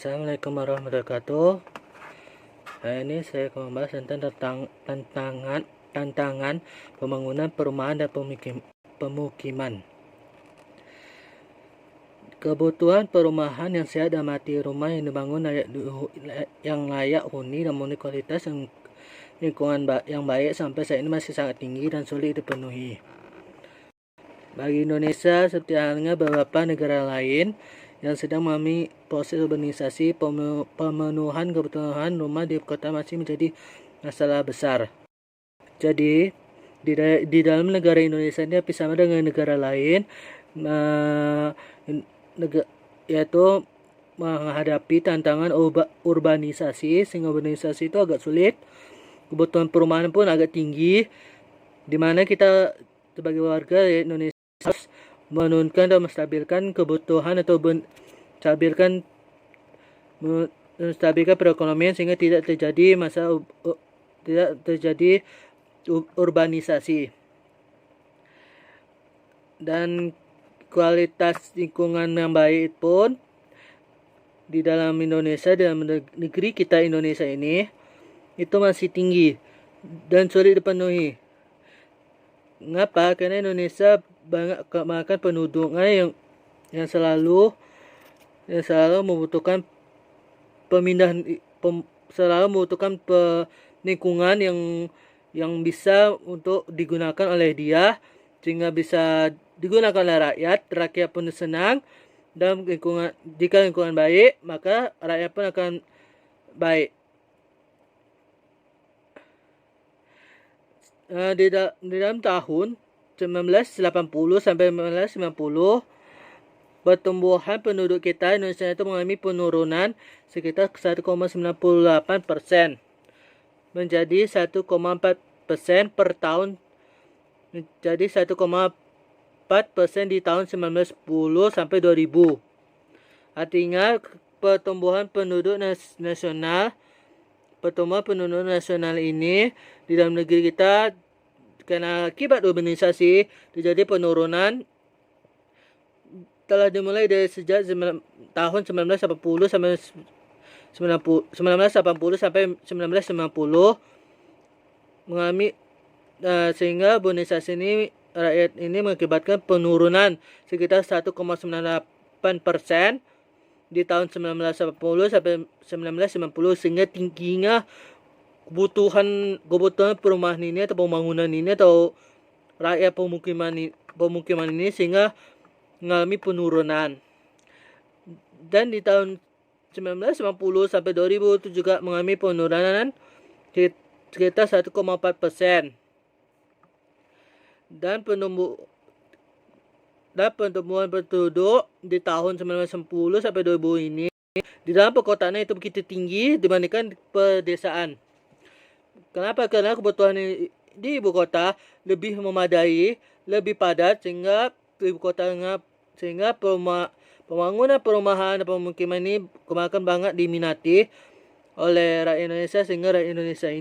Assalamualaikum warahmatullahi wabarakatuh. Hari ini saya akan membahas tentang tantangan pembangunan perumahan dan pemukiman. Kebutuhan perumahan yang sehat dan mati rumah yang dibangun yang layak huni dan memenuhi kualitas lingkungan yang baik sampai saat ini masih sangat tinggi dan sulit dipenuhi. Bagi Indonesia, seperti halnya beberapa negara lain yang sedang mengalami proses urbanisasi, pemenuhan kebutuhan rumah di kota masih menjadi masalah besar. Jadi, di dalam negara Indonesia ini hampir sama dengan negara lain, yaitu menghadapi tantangan urbanisasi, sehingga urbanisasi itu agak sulit. Kebutuhan perumahan pun agak tinggi, di mana kita sebagai warga Indonesia harus menurunkan dan menstabilkan kebutuhan atau menstabilkan perekonomian sehingga tidak terjadi urbanisasi. Dan kualitas lingkungan yang baik pun di dalam Indonesia, dalam negeri kita Indonesia ini itu masih tinggi dan sulit dipenuhi. Mengapa? Karena Indonesia banyak kebanyakan penduduknya yang selalu membutuhkan lingkungan yang bisa untuk digunakan oleh dia, sehingga bisa digunakan oleh rakyat pun senang, dan jika lingkungan baik maka rakyat pun akan baik. Di dalam tahun 1980 sampai 1990, pertumbuhan penduduk kita Indonesia itu mengalami penurunan sekitar 1,98% menjadi 1,4% per tahun, menjadi 1,4% di tahun 1910 sampai 2000. Artinya pertumbuhan penduduk nasional ini di dalam negeri kita karena akibat urbanisasi terjadi penurunan telah dimulai dari sejak tahun 1980 sampai 1990 mengalami sehingga urbanisasi ini rakyat ini mengakibatkan penurunan sekitar 1,98% di tahun 1980 sampai 1990, sehingga tingginya kebutuhan perumahan ini atau pembangunan ini atau rakyat pemukiman ini sehingga mengalami penurunan. Dan di tahun 1990 sampai 2000 itu juga mengalami penurunan sekitar 1,4%. Dan pertumbuhan penduduk di tahun 1990 sampai 2000 ini di dalam perkotaannya itu begitu tinggi dibandingkan pedesaan. Kenapa? Karena kebutuhan di ibu kota lebih memadai, lebih padat, sehingga pembangunan perumahan dan pemukiman ini kebanyakan banget diminati oleh rakyat Indonesia, sehingga rakyat Indonesia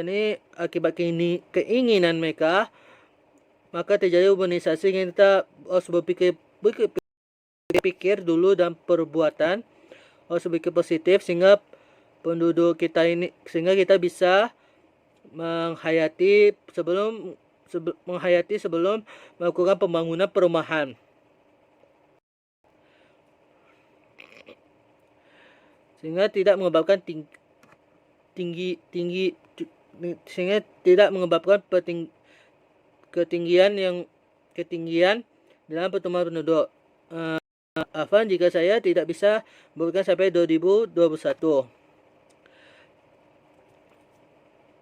ini akibat keinginan mereka maka terjadi urbanisasi. Kita harus berpikir dulu dan perbuatan harus berpikir positif sehingga kita bisa menghayati sebelum melakukan pembangunan perumahan. Sehingga tidak menyebabkan ketinggian dalam pertumbuhan penduduk. Afan jika saya tidak bisa memberikan sampai 2021.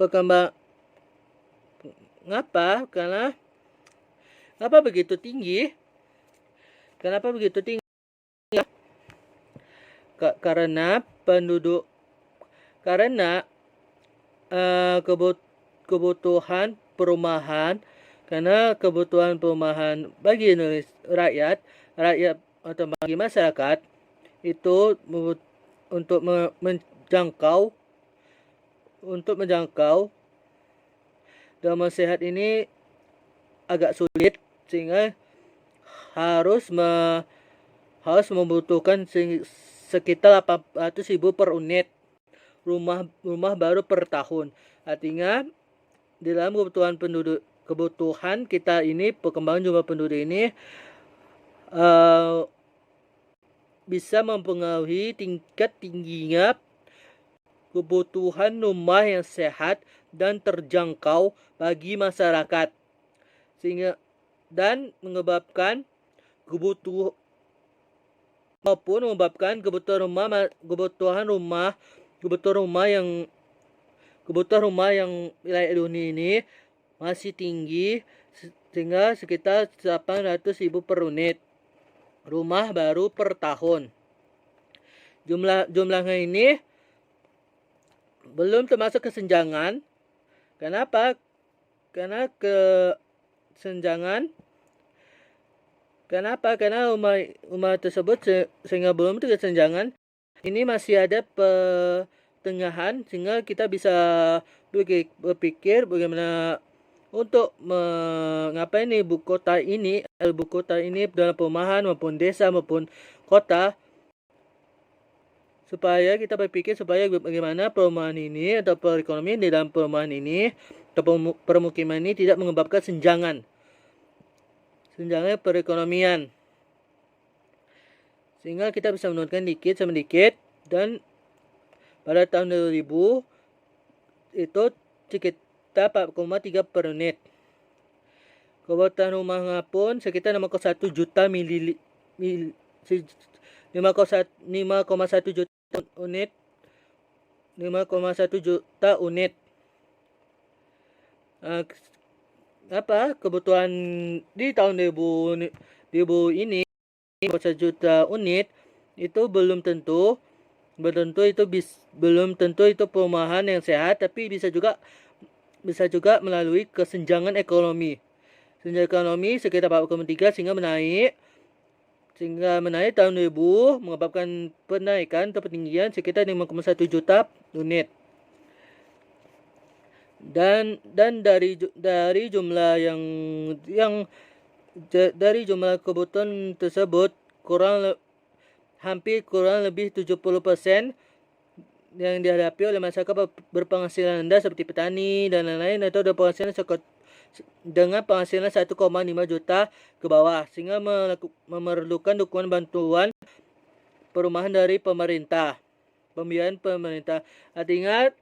Kenapa begitu tinggi? Karena kebutuhan perumahan bagi rakyat atau bagi masyarakat itu untuk menjangkau dalam sehat ini agak sulit, sehingga harus harus membutuhkan sekitar 800.000 per unit rumah baru per tahun. Artinya di dalam kebutuhan kita ini, perkembangan jumlah penduduk ini bisa mempengaruhi tingkat tingginya kebutuhan rumah yang sehat dan terjangkau bagi masyarakat, sehingga dan menyebabkan kebutuhan rumah yang wilayah dunia ini masih tinggi, sehingga sekitar 800.000 per unit rumah baru per tahun. Jumlahnya ini belum termasuk kesenjangan. Kenapa? Karena rumah tersebut sehingga belum itu kesenjangan. Ini masih ada pertengahan, sehingga kita bisa berpikir bagaimana untuk mengapain ibu kota ini dalam perumahan maupun desa maupun kota, supaya kita berpikir bagaimana perumahan ini atau perekonomian di dalam perumahan ini atau permukiman ini tidak menyebabkan senjangan perekonomian, sehingga kita bisa menurunkan sedikit, dan pada tahun 2000 itu sekitar 4,3 per unit. Kebutuhan rumahnya pun sekitar 5,1 juta unit. 5,1 juta unit. Kebutuhan di tahun 2000 ini 1 juta unit itu belum tentu itu perumahan yang sehat, tapi bisa juga melalui kesenjangan ekonomi. Senjangan ekonomi sekitar 4,3 sehingga menaik tahun 2000 menyebabkan penaikan atau ketinggian sekitar 5,1 juta unit. Dan dari jumlah dari jumlah kebutuhan tersebut hampir kurang lebih 70% yang dihadapi oleh masyarakat berpenghasilan rendah seperti petani dan lain-lain, atau dengan penghasilan 1,5 juta ke bawah, sehingga memerlukan dukungan bantuan perumahan dari pembiayaan pemerintah. Artinya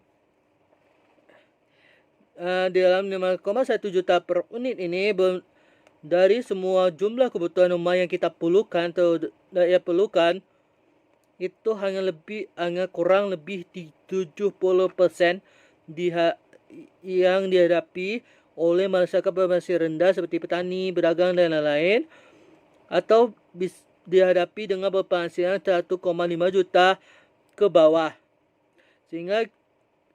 di dalam 5,1 juta per unit ini, dari semua jumlah kebutuhan rumah yang kita perlukan itu hanya kurang lebih 70% yang dihadapi oleh masyarakat berpenghasilan rendah seperti petani, pedagang dan lain-lain, atau dihadapi dengan berpenghasilan 1,5 juta ke bawah, sehingga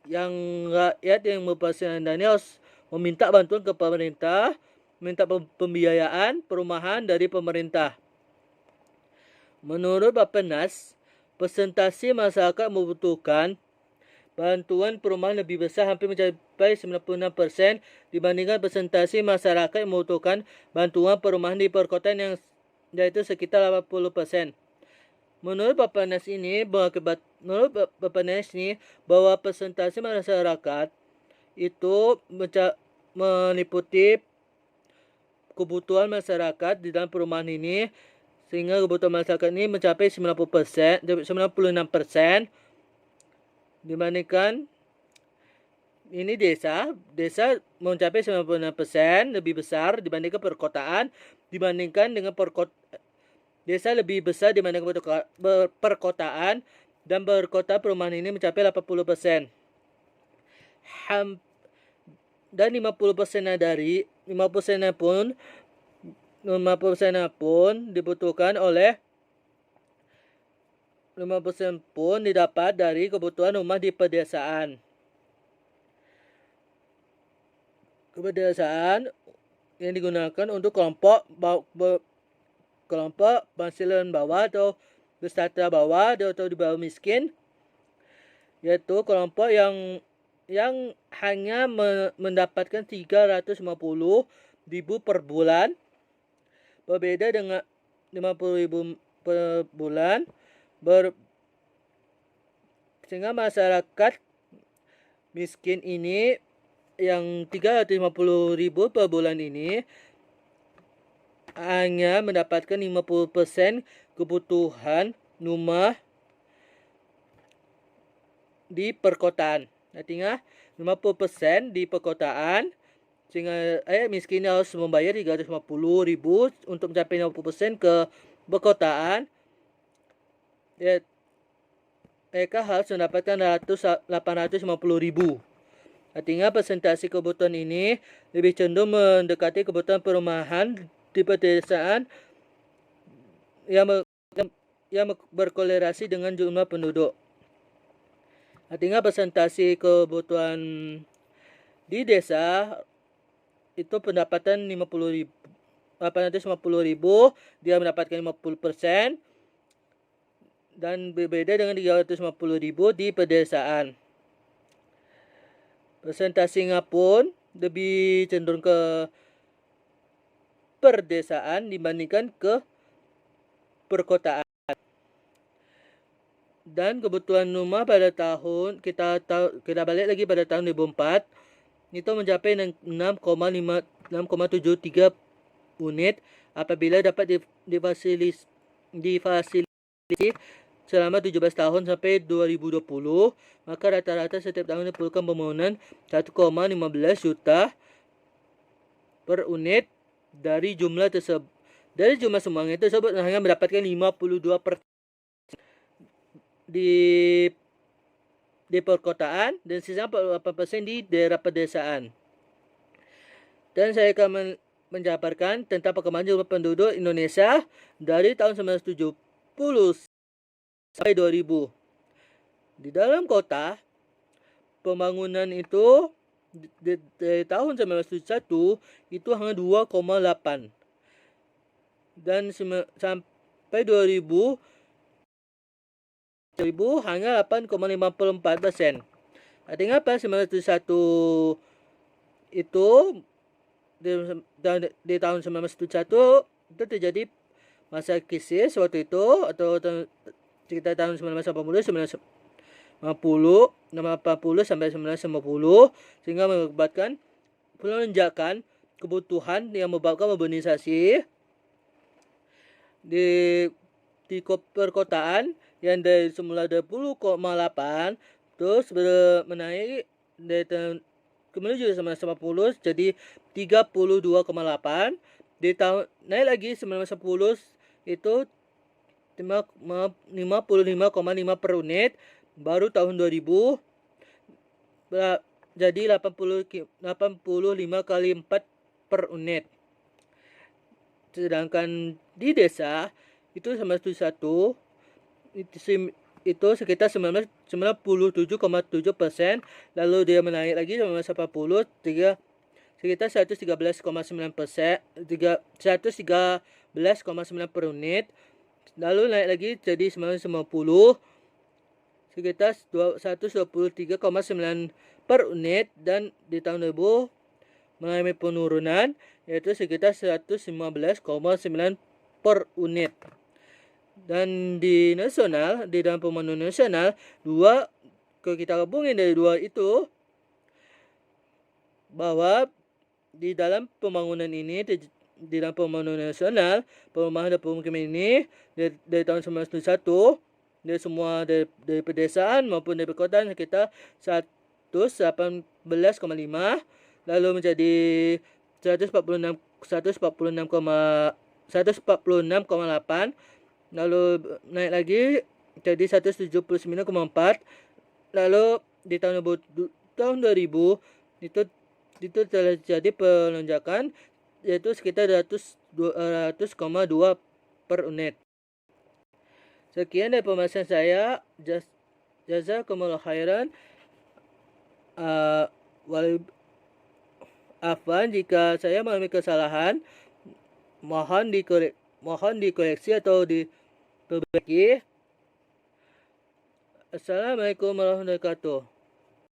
yang rakyat yang berpenghasilan rendah ini harus meminta bantuan ke pemerintah, minta pembiayaan perumahan dari pemerintah. Menurut Bappenas, persentase masyarakat membutuhkan bantuan perumahan lebih besar, hampir mencapai 96% dibandingkan persentase masyarakat yang membutuhkan bantuan perumahan di perkotaan, yang yaitu sekitar 80%. Menurut Bappenas ini bahwa persentase masyarakat itu meliputi kebutuhan masyarakat di dalam perumahan ini, sehingga kebutuhan masyarakat ini mencapai 96% dibandingkan ini desa mencapai 96% lebih besar dibandingkan perkotaan, desa lebih besar dibandingkan perkotaan, dan berkota perumahan ini mencapai 80%. Dan 50% pun dibutuhkan oleh 50% pun didapat dari kebutuhan rumah di pedesaan. Yang digunakan untuk kelompok penghasilan bawah atau berstrata bawah atau di bawah miskin, yaitu kelompok yang hanya mendapatkan 350.000 per bulan, berbeda dengan 50.000 per bulan, sehingga masyarakat miskin ini yang 350.000 per bulan ini hanya mendapatkan 50% kebutuhan rumah di perkotaan. Artinya 50% di perkotaan, sehingga miskin harus membayar 350.000 untuk mencapai 50% ke perkotaan. Mereka harus mendapatkan 850.000. Artinya persentase kebutuhan ini lebih cenderung mendekati kebutuhan perumahan di pedesaan yang berkorelasi dengan jumlah penduduk. Artinya persentase kebutuhan di desa itu pendapatan 850.000, dia mendapatkan 50%, dan berbeda dengan 350.000 di pedesaan. Persentasenya pun lebih cenderung ke perdesaan dibandingkan ke perkotaan. Dan kebutuhan rumah pada tahun kita balik lagi pada tahun 2004 itu mencapai 6,73 unit apabila dapat difasilitasi selama 17 tahun sampai 2020, maka rata-rata setiap tahun diperlukan pembangunan 1,15 juta per unit. Dari jumlah sumbangan tersebut hanya mendapatkan 52% di perkotaan dan sisa 48% di daerah pedesaan. Dan saya akan menjabarkan tentang perkembangan jumlah penduduk Indonesia dari tahun 1970 sampai 2000. Di dalam kota, pembangunan itu dari tahun 1971 itu hanya 2,8. Dan sampai 2000 hanya 8,54%. Artinya apa? 1971 itu di tahun 1971 itu terjadi masa krisis waktu itu, atau sekitar tahun 1980 sampai 1990, sehingga mengakibatkan pelonjakan kebutuhan yang menyebabkan urbanisasi di perkotaan yang dari semula 20,8 terus menaik menuju 1990 jadi 32,8. Di tahun naik lagi 1910 itu 55,5 per unit. Baru tahun 2000 jadi 85 kali 4 per unit. Sedangkan di desa itu 1971 itu sekitar 97,7%, lalu dia menaik lagi 1980 sekitar 113,9%, 113,9 per unit, lalu naik lagi jadi 1990 sekitar 123,9 per unit, dan di tahun 2000 mengalami penurunan yaitu sekitar 115,9 per unit. Dan di nasional, di dalam pembangunan nasional, kalau kita gabungin dari dua itu, bahwa di dalam pembangunan ini, di dalam pembangunan nasional, perumahan dan pemukiman ini dari tahun 1991, dari semua dari pedesaan maupun dari perkotaan sekitar 118,5, lalu menjadi 146,8, lalu naik lagi jadi 179,4, lalu di tahun 2000 itu telah terjadi pelonjakan yaitu sekitar 200,2 per unit. Sekian dari pembahasan saya. Jazakumullah khairan. Afwan jika saya mengalami kesalahan, mohon dikoreksi atau diperbaiki. Assalamualaikum warahmatullahi wabarakatuh.